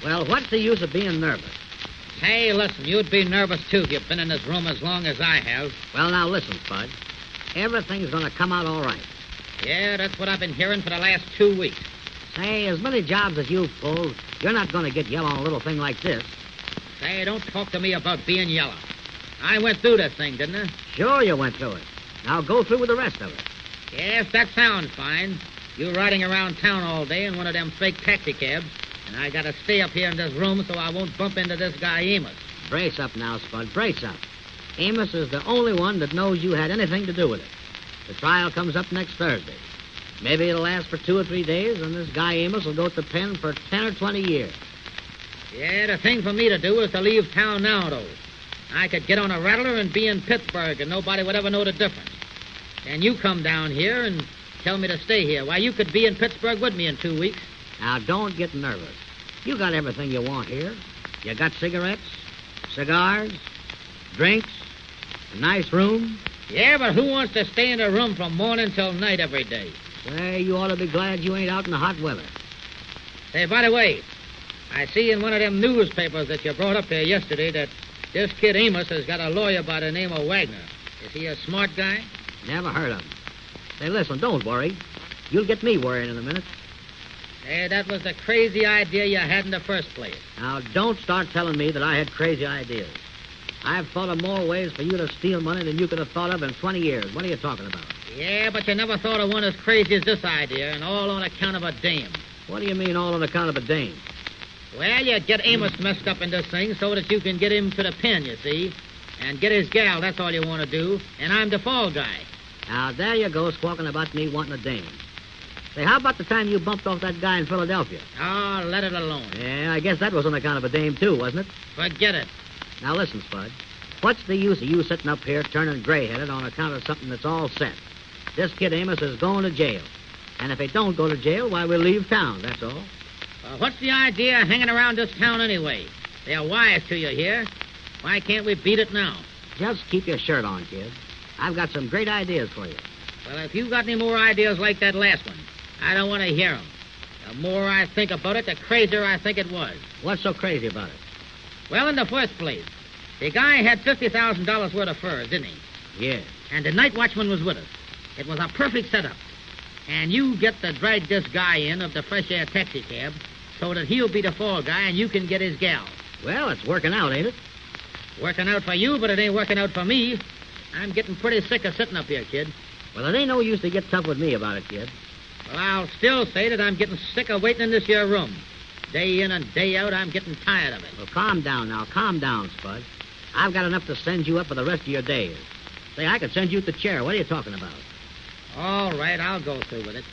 Well, what's the use of being nervous? Hey, listen, you'd be nervous, too, if you've been in this room as long as I have. Well, now, listen, Spud. Everything's going to come out all right. Yeah, that's what I've been hearing for the last 2 weeks. Say, as many jobs as you've pulled, you're not going to get yellow on a little thing like this. Say, don't talk to me about being yellow. I went through this thing, didn't I? Sure you went through it. Now go through with the rest of it. Yes, that sounds fine. You riding around town all day in one of them fake taxi cabs, and I got to stay up here in this room so I won't bump into this guy Amos. Brace up now, Spud, brace up. Amos is the only one that knows you had anything to do with it. The trial comes up next Thursday. Maybe it'll last for 2 or 3 days, and this guy Amos will go to the pen for 10 or 20 years. Yeah, the thing for me to do is to leave town now, though. I could get on a rattler and be in Pittsburgh, and nobody would ever know the difference. And you come down here and tell me to stay here. Why, you could be in Pittsburgh with me in 2 weeks. Now, don't get nervous. You got everything you want here. You got cigarettes, cigars, drinks, a nice room. Yeah, but who wants to stay in a room from morning till night every day? Say, you ought to be glad you ain't out in the hot weather. Say, by the way, I see in one of them newspapers that you brought up here yesterday that this kid Amos has got a lawyer by the name of Wagner. Is he a smart guy? Never heard of him. Say, listen, don't worry. You'll get me worrying in a minute. Hey, that was the crazy idea you had in the first place. Now, don't start telling me that I had crazy ideas. I've thought of more ways for you to steal money than you could have thought of in 20 years. What are you talking about? Yeah, but you never thought of one as crazy as this idea, and all on account of a dame. What do you mean, all on account of a dame? Well, you get Amos messed up in this thing so that you can get him to the pen, you see, and get his gal, that's all you want to do, and I'm the fall guy. Now, there you go, squawking about me wanting a dame. Say, how about the time you bumped off that guy in Philadelphia? Oh, let it alone. Yeah, I guess that was on account of a dame, too, wasn't it? Forget it. Now, listen, Spud. What's the use of you sitting up here turning gray-headed on account of something that's all set? This kid Amos is going to jail. And if he don't go to jail, why, we'll leave town, that's all. What's the idea of hanging around this town anyway? They're wise to you here. Why can't we beat it now? Just keep your shirt on, kid. I've got some great ideas for you. Well, if you've got any more ideas like that last one, I don't want to hear them. The more I think about it, the crazier I think it was. What's so crazy about it? Well, in the first place, the guy had $50,000 worth of furs, didn't he? Yeah. And the night watchman was with us. It was a perfect setup. And you get to drag this guy in of the fresh air taxi cab so that he'll be the fall guy and you can get his gal. Well, it's working out, ain't it? Working out for you, but it ain't working out for me. I'm getting pretty sick of sitting up here, kid. Well, it ain't no use to get tough with me about it, kid. Well, I'll still say that I'm getting sick of waiting in this here room. Day in and day out, I'm getting tired of it. Well, calm down now. Calm down, Spud. I've got enough to send you up for the rest of your days. Say, I could send you to the chair. What are you talking about? All right, I'll go through with it.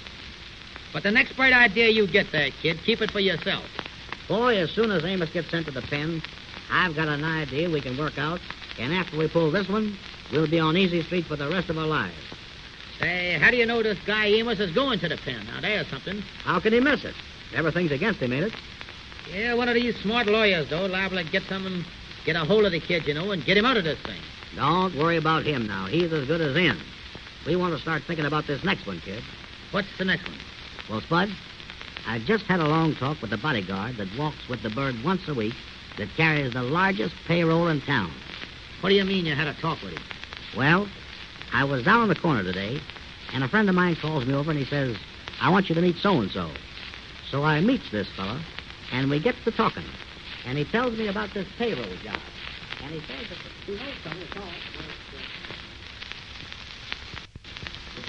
But the next bright idea you get there, kid, keep it for yourself. Boy, as soon as Amos gets sent to the pen, I've got an idea we can work out, and after we pull this one, we'll be on easy street for the rest of our lives. Say, how do you know this guy Amos is going to the pen? Now, there's something. How can he miss it? Everything's against him, ain't it? Yeah, one of these smart lawyers, though, liable to get something, get a hold of the kid, you know, and get him out of this thing. Don't worry about him now. He's as good as in. We want to start thinking about this next one, kid. What's the next one? Well, Spud, I just had a long talk with the bodyguard that walks with the bird once a week that carries the largest payroll in town. What do you mean you had a talk with him? Well, I was down on the corner today, and a friend of mine calls me over and he says, I want you to meet so-and-so. So I meets this fella, and we get to talking. And he tells me about this payroll job. And he says that he knows something that's all.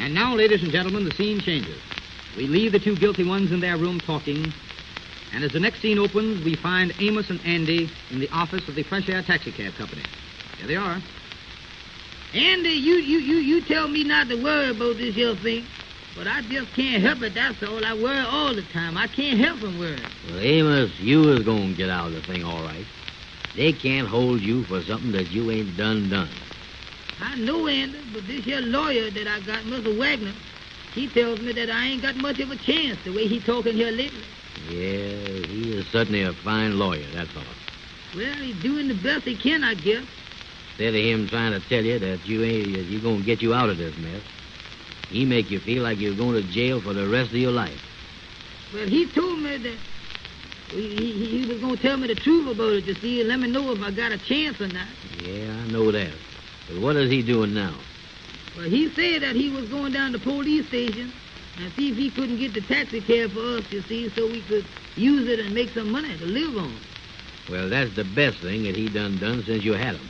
And now, ladies and gentlemen, the scene changes. We leave the two guilty ones in their room talking, and as the next scene opens, we find Amos and Andy in the office of the Fresh Air Taxi Cab Company. Here they are. Andy, you tell me not to worry about this here thing, but I just can't help it, that's all. I worry all the time. I can't help from worrying. Well, Amos, you is going to get out of the thing all right. They can't hold you for something that you ain't done. I know, Andy, but this here lawyer that I got, Mr. Wagner, he tells me that I ain't got much of a chance the way he talking here lately. Yeah, he is certainly a fine lawyer, that's all. Well, he's doing the best he can, I guess. Instead of him trying to tell you that you're going to get you out of this mess, he make you feel like you're going to jail for the rest of your life. Well, he told me that he was going to tell me the truth about it, you see, and let me know if I got a chance or not. Yeah, I know that. But what is he doing now? Well, he said that he was going down to the police station and see if he couldn't get the taxi cab for us, you see, so we could use it and make some money to live on. Well, that's the best thing that he done since you had him.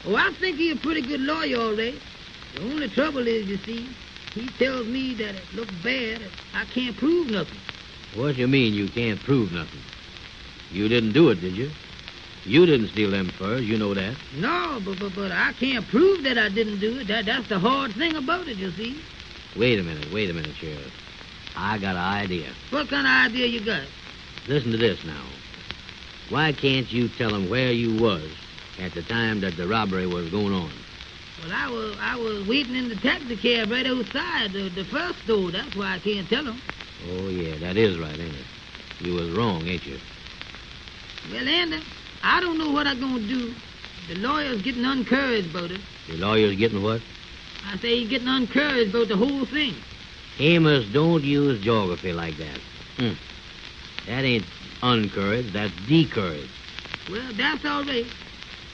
Oh, I think he's a pretty good lawyer, all right. The only trouble is, you see, he tells me that it looks bad and I can't prove nothing. What you mean you can't prove nothing? You didn't do it, did you? You didn't steal them furs, you know that. No, but I can't prove that I didn't do it. That's the hard thing about it, you see. Wait a minute, Sheriff. I got an idea. What kind of idea you got? Listen to this now. Why can't you tell them where you was at the time that the robbery was going on? Well, I was waiting in the taxi cab right outside the first store. That's why I can't tell them. Oh, yeah, that is right, ain't it? You was wrong, ain't you? Well, Andy, I don't know what I'm going to do. The lawyer's getting encouraged about it. The lawyer's getting what? I say he's getting encouraged about the whole thing. Amos, don't use geography like that. That ain't encouraged, that's decouraged. Well, that's all right.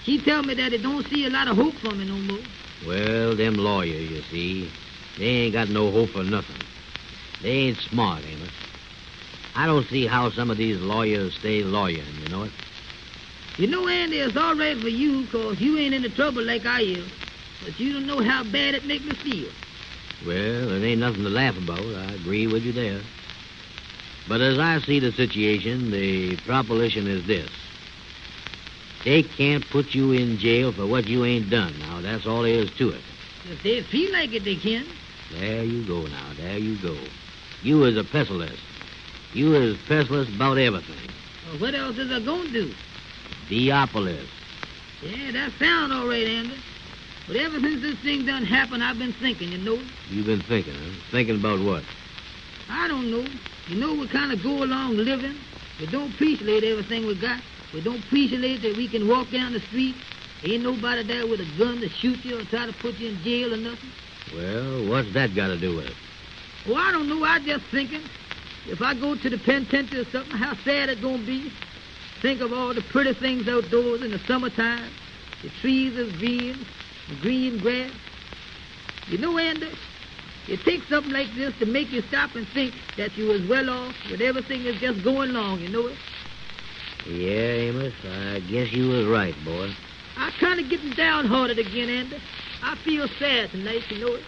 He tell me that he don't see a lot of hope for me no more. Well, them lawyers, you see, they ain't got no hope for nothing. They ain't smart, Amos. I don't see how some of these lawyers stay lawyering, you know it? You know, Andy, it's all right for you, 'cause you ain't in the trouble like I is. But you don't know how bad it make me feel. Well, it ain't nothing to laugh about. I agree with you there. But as I see the situation, the proposition is this. They can't put you in jail for what you ain't done. Now, that's all there is to it. If they feel like it, they can. There you go now. There you go. You is a pessimist. You is pessimist about everything. Well, what else is I going to do? Deopolis. Yeah, that sound all right, Andy. But ever since this thing done happened, I've been thinking, you know. You've been thinking, huh? Thinking about what? I don't know. You know, we kind of go along living. We don't appreciate everything we got. We don't appreciate that we can walk down the street. Ain't nobody there with a gun to shoot you or try to put you in jail or nothing. Well, what's that got to do with it? Well, I don't know. I just thinking. If I go to the penitentiary or something, how sad it's going to be. Think of all the pretty things outdoors in the summertime. The trees is green, the green grass. You know, Andy, it takes something like this to make you stop and think that you was well off when everything is just going along, you know it? Yeah, Amos, I guess you was right, boy. I'm kind of getting downhearted again, Andy. I feel sad tonight, you know it?